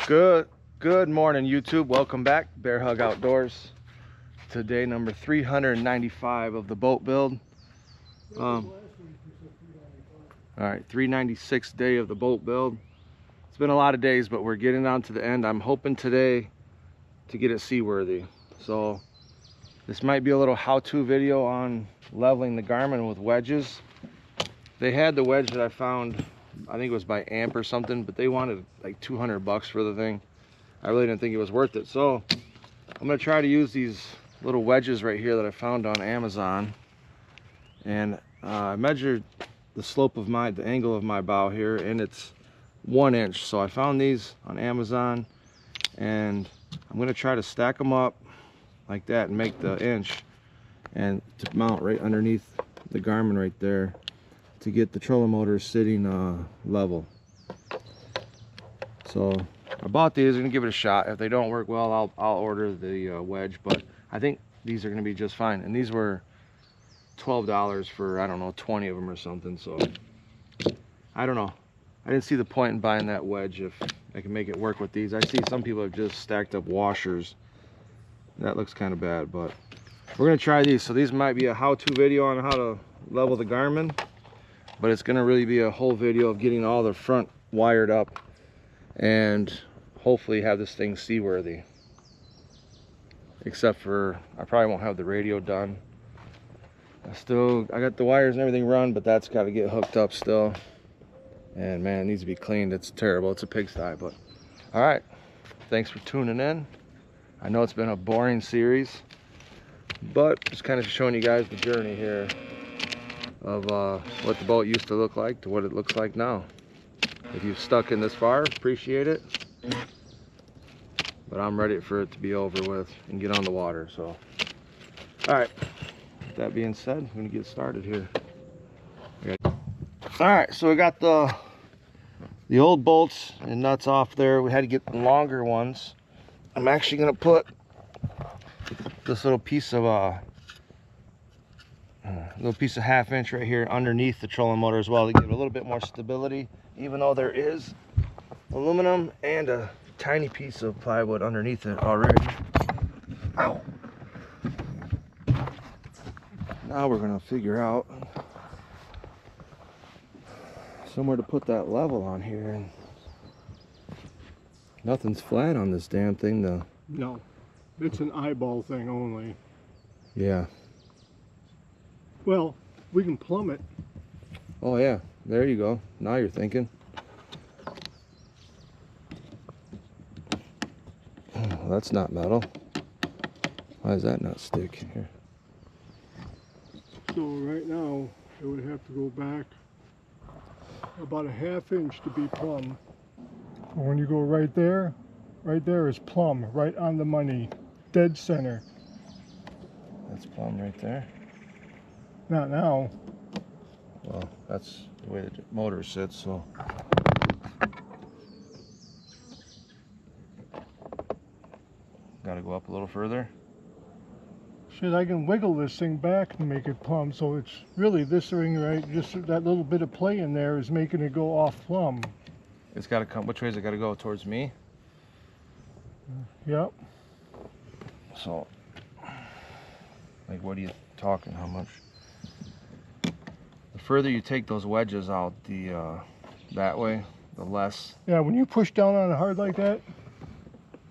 Good morning, YouTube. Welcome back, Bear Hug Outdoors. Today, number 395 of the boat build. All right, 396th day of the boat build. It's been a lot of days, but we're getting down to the end. I'm hoping today to get it seaworthy. So this might be a little how-to video on leveling the GARMIN with wedges. They had the wedge that I found, I think it was by Amp or something, but they wanted like 200 bucks for the thing. I really didn't think it was worth it. So I'm gonna try to use these little wedges right here that I found on Amazon. And I measured the slope of the angle of my bow here, and it's 1 inch. So I found these on Amazon, and I'm gonna try to stack them up like that and make the inch, and to mount right underneath the GARMIN right there to get the trolling motor sitting level. So I bought these. I'm gonna give it a shot. If they don't work well, I'll order the wedge, but I think these are gonna be just fine. And these were $12 for, I don't know, 20 of them or something. So I don't know. I didn't see the point in buying that wedge if I can make it work with these. I see some people have just stacked up washers. That looks kind of bad, but we're gonna try these. So these might be a how-to video on how to level the GARMIN, but it's gonna really be a whole video of getting all the front wired up and hopefully have this thing seaworthy. Except for, I probably won't have the radio done. I got the wires and everything run, but that's got to get hooked up still. And man, it needs to be cleaned. It's terrible. It's a pigsty. But all right, thanks for tuning in. I know it's been a boring series, but just kind of showing you guys the journey here of what the boat used to look like to what it looks like now. If you've stuck in this far, appreciate it. But I'm ready for it to be over with and get on the water. So all right, with that being said, I'm gonna get started here. All right, so we got the old bolts and nuts off there. We had to get the longer ones. I'm actually gonna put this little piece of ½ inch right here underneath the trolling motor as well to give it a little bit more stability, even though there is aluminum and a tiny piece of plywood underneath it already. Ow. Now we're gonna figure out somewhere to put that level on here, and nothing's flat on this damn thing though. No, it's an eyeball thing only. Yeah. Well, we can plumb it. Oh yeah, there you go. Now you're thinking. Oh, that's not metal. Why does that not stick here? So right now, it would have to go back about ½ inch to be plumb. When you go right there is plumb, right on the money, dead center. That's plumb right there. Not now. Well, that's the way the motor sits, so. Got to go up a little further. Shit, I can wiggle this thing back and make it plumb, so it's really this ring right, just that little bit of play in there is making it go off plumb. It's got to come, which way is it got to go? Towards me? Yep. So, like, what are you talking, how much? The further you take those wedges out that way, the less. Yeah, when you push down on it hard like that,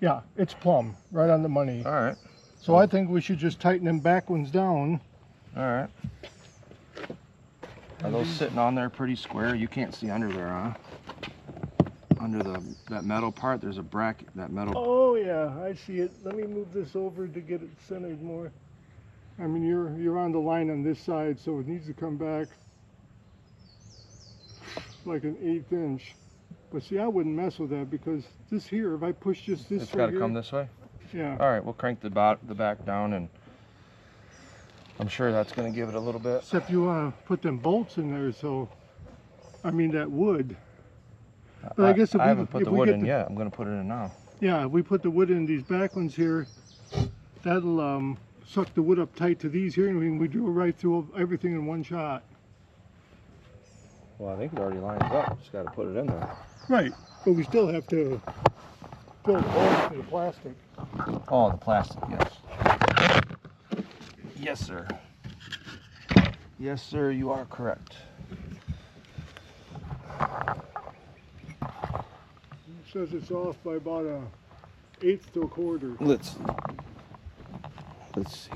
yeah, it's plumb, right on the money. All right. So I think we should just tighten them back ones down. All right. Are those sitting on there pretty square? You can't see under there, huh? Under that metal part, there's a bracket, that metal. Oh yeah, I see it. Let me move this over to get it centered more. I mean, you're on the line on this side, so it needs to come back like an 1/8 inch. But see, I wouldn't mess with that because this here, if I push just this, it's got to come this way. Yeah. All right, we'll crank the back down, and I'm sure that's going to give it a little bit. Except you want to put them bolts in there, so I mean that wood. But I guess if I haven't put the wood in yet. I'm going to put it in now. Yeah, if we put the wood in these back ones here, that'll suck the wood up tight to these here, and we do it right through everything in one shot. Well, I think it already lines up. Just got to put it in there. Right, but we still have to filled holes in the plastic. Oh, the plastic, yes. Yes, sir. Yes, sir, you are correct. It says it's off by about a 1/8 to a 1/4. Let's see.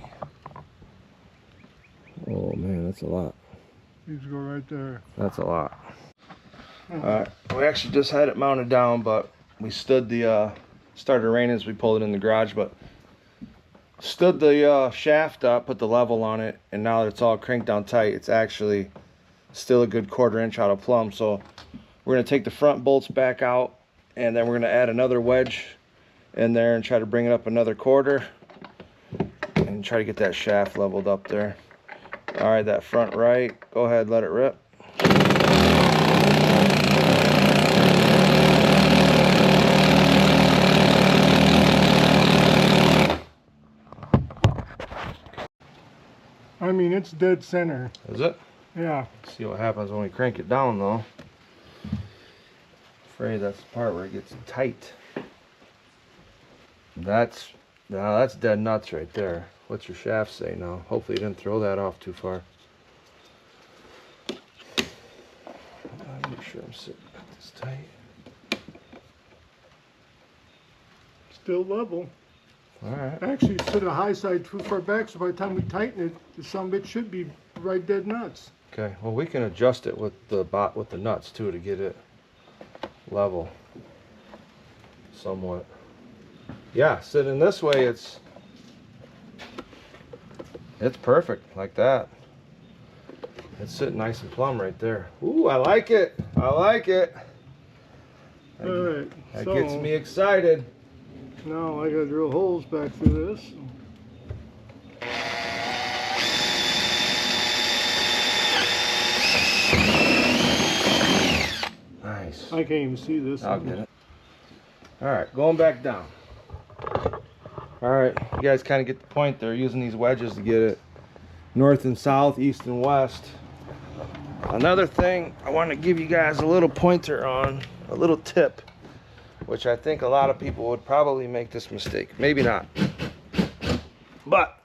Oh man, that's a lot. These go right there. That's a lot. Alright, we actually just had it mounted down, but we stood the started raining as we pulled it in the garage, but stood the shaft up, put the level on it, and now that it's all cranked down tight, it's actually still a good 1/4 inch out of plumb. So we're going to take the front bolts back out, and then we're going to add another wedge in there and try to bring it up another 1/4 and try to get that shaft leveled up there. All right, that front right, go ahead, let it rip. I mean, it's dead center. Is it? Yeah. See what happens when we crank it down though. Afraid that's the part where it gets tight. Now that's dead nuts right there. What's your shaft say now? Hopefully you didn't throw that off too far. Make sure I'm sitting at this tight. Still level. Alright. Actually, it's to the high side too far back, so by the time we tighten it, the some of it should be right dead nuts. Okay, well we can adjust it with the nuts too to get it level somewhat. Yeah, sitting this way it's perfect like that. It's sitting nice and plumb right there. Ooh, I like it. I like it. Alright, That so gets me excited. now I gotta drill holes back through this. Nice. I can't even see this. I'll get it. Alright, going back down. Alright, you guys kind of get the point there, using these wedges to get it north and south, east and west. Another thing I want to give you guys a little pointer on, a little tip, which I think a lot of people would probably make this mistake. Maybe not. But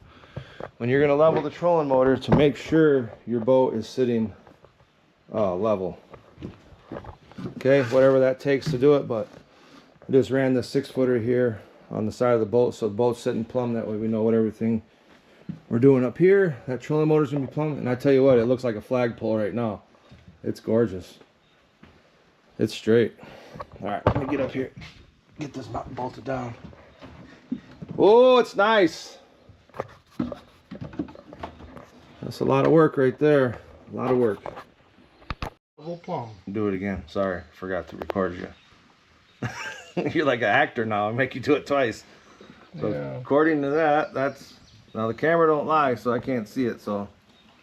when you're going to level the trolling motor, to make sure your boat is sitting level. Okay, whatever that takes to do it, but I just ran the 6-footer here on the side of the boat, so the boat's sitting plumb. That way we know what everything we're doing up here. That trolling motor's gonna be plumb, and I tell you what, it looks like a flagpole right now. It's gorgeous. It's straight. All right, let me get up here, get this bolted down. Oh, it's nice. That's a lot of work right there. A lot of work. Level plumb. Do it again. Sorry, forgot to record you. You're like an actor now. I make you do it twice. So Yeah. according to that, that's now the camera don't lie, so I can't see it. So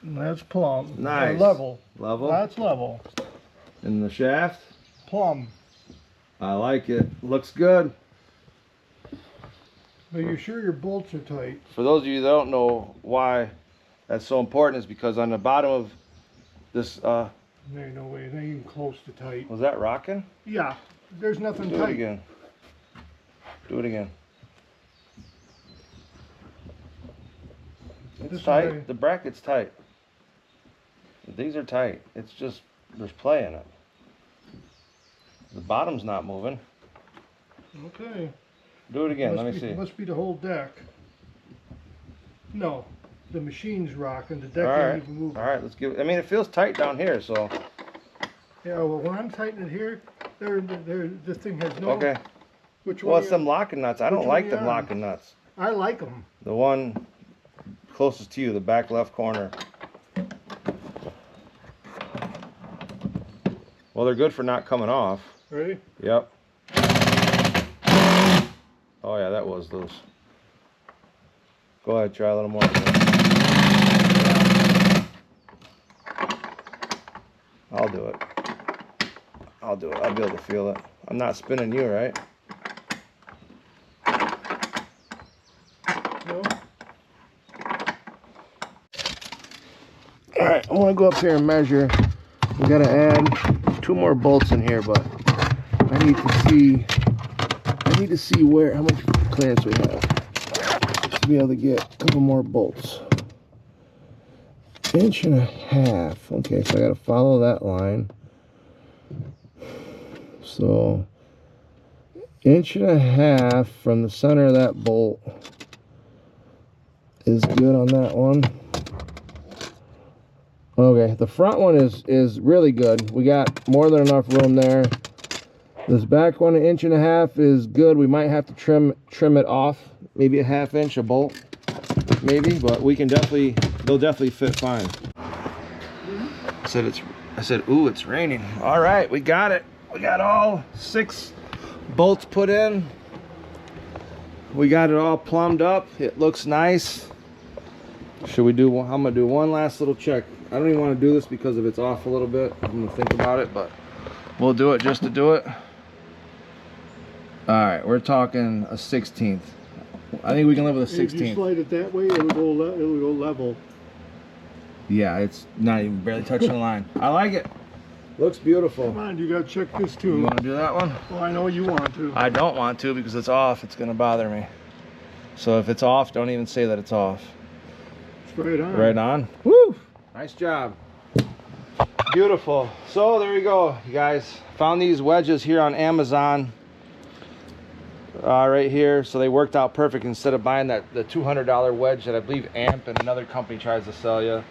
That's plumb. Nice. Level. level That's level. in the shaft. Plumb. I like it. Looks good. Are you sure your bolts are tight? For those of you that don't know why that's so important, is because on the bottom of this, There ain't no way. It ain't even close to tight. was that rocking? Yeah. There's nothing Do it tight. again. Do it again. It's This tight. way. The bracket's tight. These are tight. It's just there's play in it. The bottom's not moving. Okay. Do it again. Let me Must be- see. Must be the whole deck. No. The machine's rocking. The All deck right. ain't even moving. All right. Let's give it. I mean, it feels tight down here, so Yeah, well, when I'm tightening it here, this thing has no... okay. Which Well, one? it's them locking nuts. I don't Which one like you them on? locking nuts. I like them. The one closest to you, the back left corner. Well, they're good for not coming off. Ready? Yep. Oh yeah, that was loose. Go ahead, try a little more. I'll do it. I'll do it. I'll be able to feel it. I'm not spinning you, right? No? Alright, I want to go up here and measure. We got to add 2 more bolts in here, but I need to see. I need to see how much clearance we have to be able to get a couple more bolts. 1.5 inches. Okay, so I got to follow that line. So 1.5 inches from the center of that bolt is good on that one. Okay, the front one is really good. We got more than enough room there. This back one, 1.5 inches, is good. We might have to trim it off, maybe 1/2 inch a bolt, maybe, but we can they'll definitely fit fine. I said, ooh, it's raining. All right, we got it. We got all 6 bolts put in. We got it all plumbed up. It looks nice. Should we do? I'm gonna do one last little check. I don't even want to do this because if it's off a little bit, I'm gonna think about it, but we'll do it just to do it. All right, we're talking a 1/16. I think we can live with a 1/16. If you slide it that way, it'll go level. Yeah, it's not even barely touching the line. I like it. Looks beautiful. Come on, you gotta check this too. You want to do that one? Well, I know you want to. I don't want to because it's off. It's gonna bother me. So if it's off, don't even say that it's off. It's right on. Right on. Woo! Nice job. Beautiful. So there you go, you guys. Found these wedges here on Amazon. Right here. So they worked out perfect instead of buying the $200 wedge that I believe Amp and another company tries to sell you.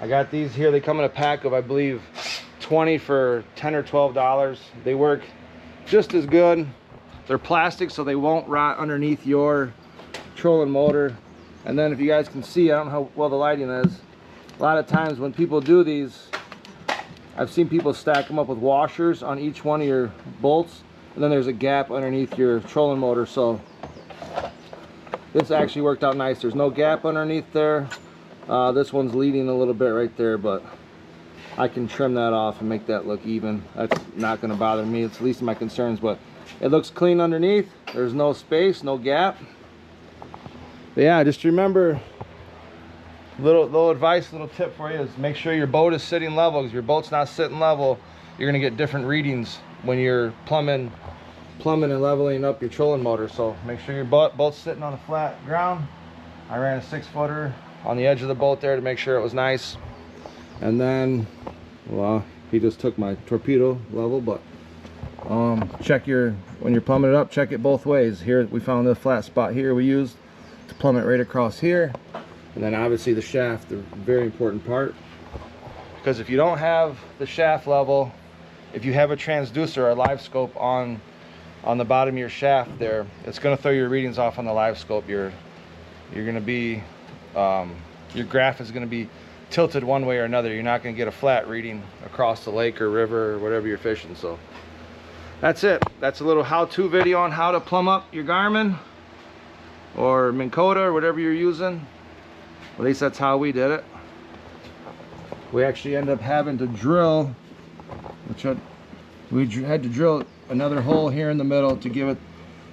I got these here. They come in a pack of, I believe, 20 for $10 or $12. They work just as good. They're plastic, so they won't rot underneath your trolling motor. And then if you guys can see, I don't know how well the lighting is, a lot of times when people do these, I've seen people stack them up with washers on each one of your bolts, and then there's a gap underneath your trolling motor. So this actually worked out nice. There's no gap underneath there. This one's leading a little bit right there, but I can trim that off and make that look even. That's not going to bother me. It's the least of my concerns, but it looks clean underneath. There's no space, no gap. But yeah, just remember, little advice, little tip for you is make sure your boat is sitting level, because your boat's not sitting level, you're going to get different readings when you're plumbing and leveling up your trolling motor. So make sure your boat's sitting on a flat ground. I ran a 6-footer on the edge of the boat there to make sure it was nice. And then, well, he just took my torpedo level, but check when you're plumbing it up, check it both ways. Here we found the flat spot here we used to plumb it right across here. And then obviously the shaft, the very important part, because if you don't have the shaft level, if you have a transducer or a live scope on the bottom of your shaft there, it's going to throw your readings off on the live scope. You're going to be your graph is going to be tilted one way or another. You're not going to get a flat reading across the lake or river or whatever you're fishing. So that's it. That's a little how-to video on how to plumb up your Garmin or Minn Kota or whatever you're using. At least that's how we did it. We actually ended up having to drill, we had to drill another hole here in the middle to give it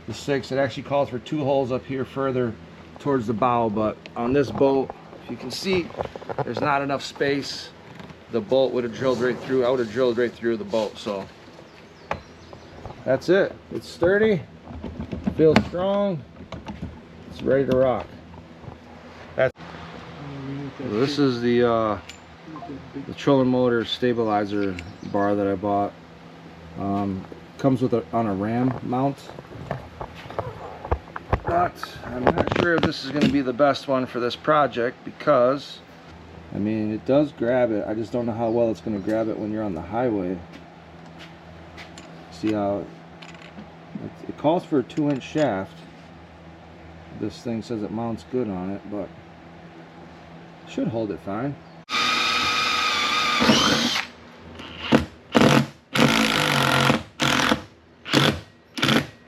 the 6. It actually calls for 2 holes up here further towards the bow, but on this boat, if you can see, there's not enough space. The bolt would have drilled right through. I would have drilled right through the boat. So that's it. It's sturdy, feels strong, it's ready to rock. This is the trolling motor stabilizer bar that I bought. Comes with on a ram mount, but I'm not sure if this is going to be the best one for this project, because I mean, it does grab it. I just don't know how well it's going to grab it when you're on the highway. See how it calls for a 2-inch shaft. This thing says it mounts good on it, but it should hold it fine.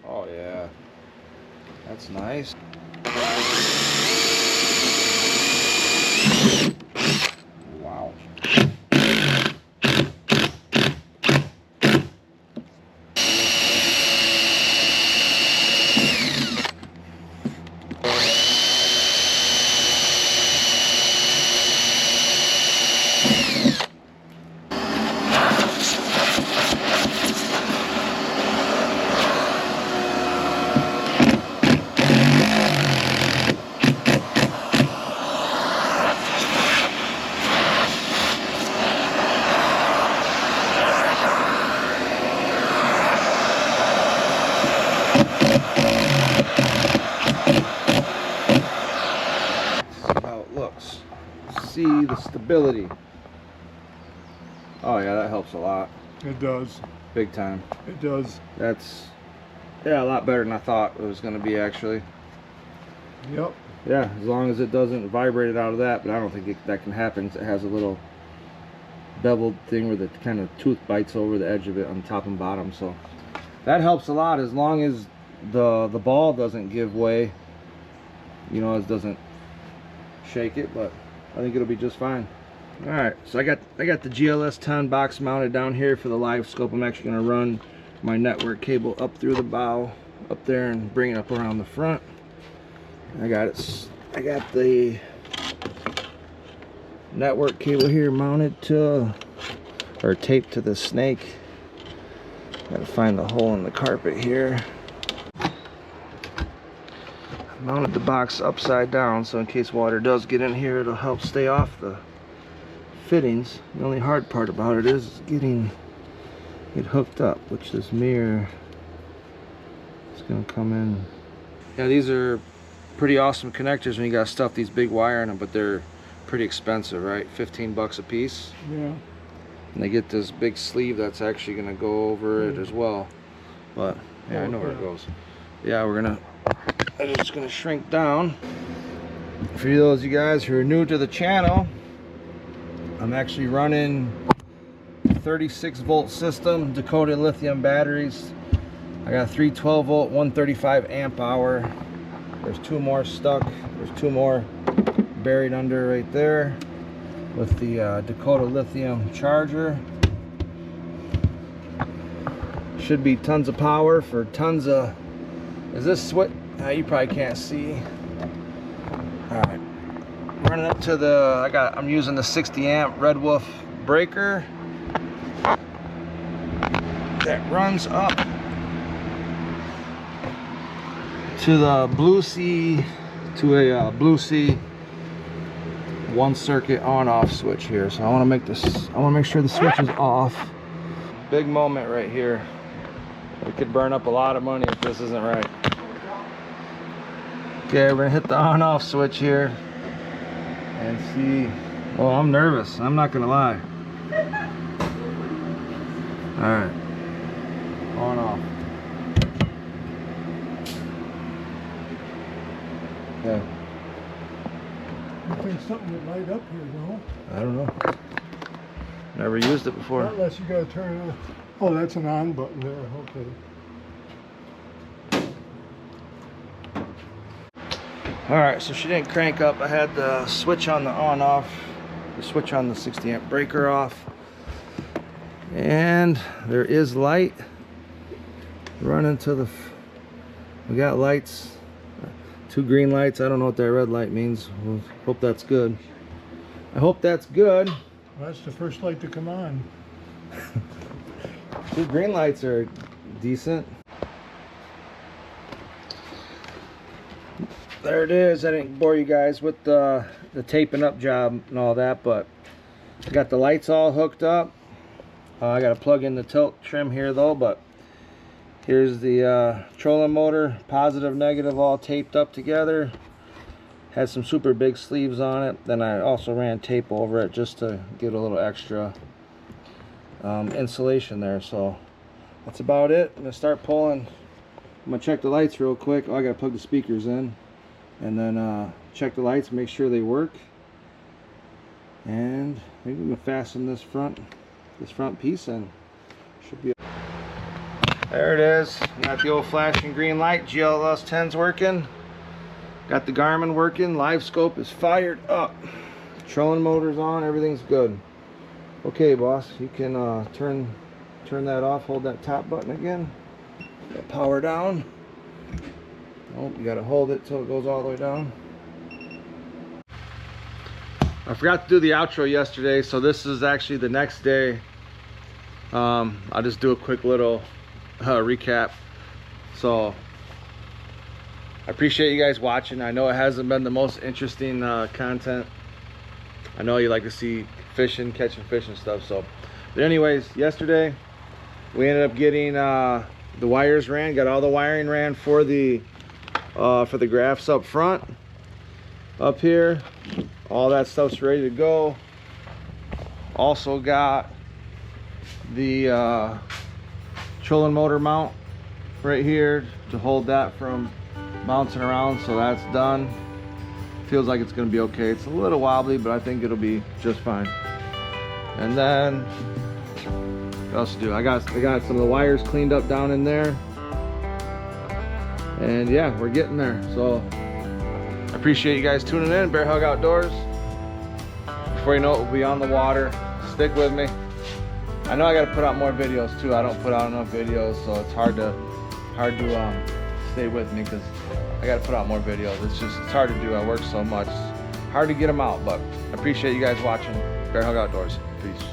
Oh yeah, that's nice. Wow. see the stability. Oh yeah, that helps a lot. It does. Big time. It does. That's, yeah, a lot better than I thought it was going to be, actually. Yep. Yeah, as long as it doesn't vibrate it out of that, but I don't think that can happen. It has a little beveled thing where the kind of tooth bites over the edge of it on top and bottom, so that helps a lot, as long as the ball doesn't give way, you know, it doesn't shake it, but I think it'll be just fine. All right, so I got the GLS 10 box mounted down here for the live scope. I'm actually going to run my network cable up through the bow up there and bring it up around the front. I got the network cable here mounted to, or taped to the snake. Gotta find the hole in the carpet here. I mounted the box upside down, so in case water does get in here, it'll help stay off the fittings. The only hard part about it is getting it hooked up, which this mirror is gonna come in. Yeah, these are pretty awesome connectors when you gotta stuff these big wire in them, but they're pretty expensive, right? 15 bucks a piece. Yeah. And they get this big sleeve that's actually gonna go over it as well. But yeah, I know where it goes. Yeah, I'm just gonna shrink down. For those of you guys who are new to the channel, I'm actually running 36 volt system, Dakota lithium batteries. I got 3 12 volt, 135 amp hour. There's 2 more stuck. There's 2 more buried under right there with the Dakota lithium charger. Should be tons of power for tons of, is this switch? You probably can't see. All right, running up to the, I'm using the 60 amp Red Wolf breaker that runs up to the Blue Sea, to a Blue Sea 1 circuit on off switch here. So I want to make sure the switch is off. Big moment right here. We could burn up a lot of money if this isn't right. Okay, we're gonna hit the on off switch here and see. Oh, I'm nervous, I'm not gonna lie. All right, on off. Yeah. I think something would light up here, no? I don't know. Never used it before. Not unless you gotta turn it on. Oh, that's an on button there, okay. Alright, so she didn't crank up. I had the switch on the on-off, the switch on the 60 amp breaker off. And there is light running to the, we got lights. 2 green lights. I don't know what that red light means. We'll hope that's good. I hope that's good. Well, that's the first light to come on. 2 green lights are decent. There it is. I didn't bore you guys with the taping up job and all that, but I got the lights all hooked up. I got to plug in the tilt trim here though, but here's the trolling motor, positive, negative, all taped up together. Has some super big sleeves on it. Then I also ran tape over it just to get a little extra insulation there. So that's about it. I'm gonna start pulling. I'm gonna check the lights real quick. Oh, I gotta plug the speakers in, and then check the lights, make sure they work, and maybe I'm gonna fasten this front piece in. Should be. There it is. Got the old flashing green light. GLS 10's working. Got the GARMIN working. Live scope is fired up. Trolling motor's on. Everything's good. Okay, boss. You can turn that off. Hold that top button again. Got power down. Oh, you gotta hold it till it goes all the way down. I forgot to do the outro yesterday, so this is actually the next day. I'll just do a quick little recap. So I appreciate you guys watching. I know it hasn't been the most interesting content. I know you like to see fishing, catching fish and stuff. So, but anyways, yesterday we ended up getting the wires ran. Got all the wiring ran for the graphs up front, up here. all that stuff's ready to go. Also got the trolling motor mount right here to hold that from bouncing around, so that's done. Feels like it's gonna be okay. It's a little wobbly, but I think it'll be just fine. And then what else to do? I got some of the wires cleaned up down in there, and yeah, we're getting there. So I appreciate you guys tuning in. Bear Hug Outdoors. Before you know it, we'll be on the water. Stick with me. I know I got to put out more videos too. I don't put out enough videos, so it's hard to stay with me because I got to put out more videos. It's hard to do. I work so much. It's hard to get them out, but I appreciate you guys watching. Bear Hug Outdoors. Peace.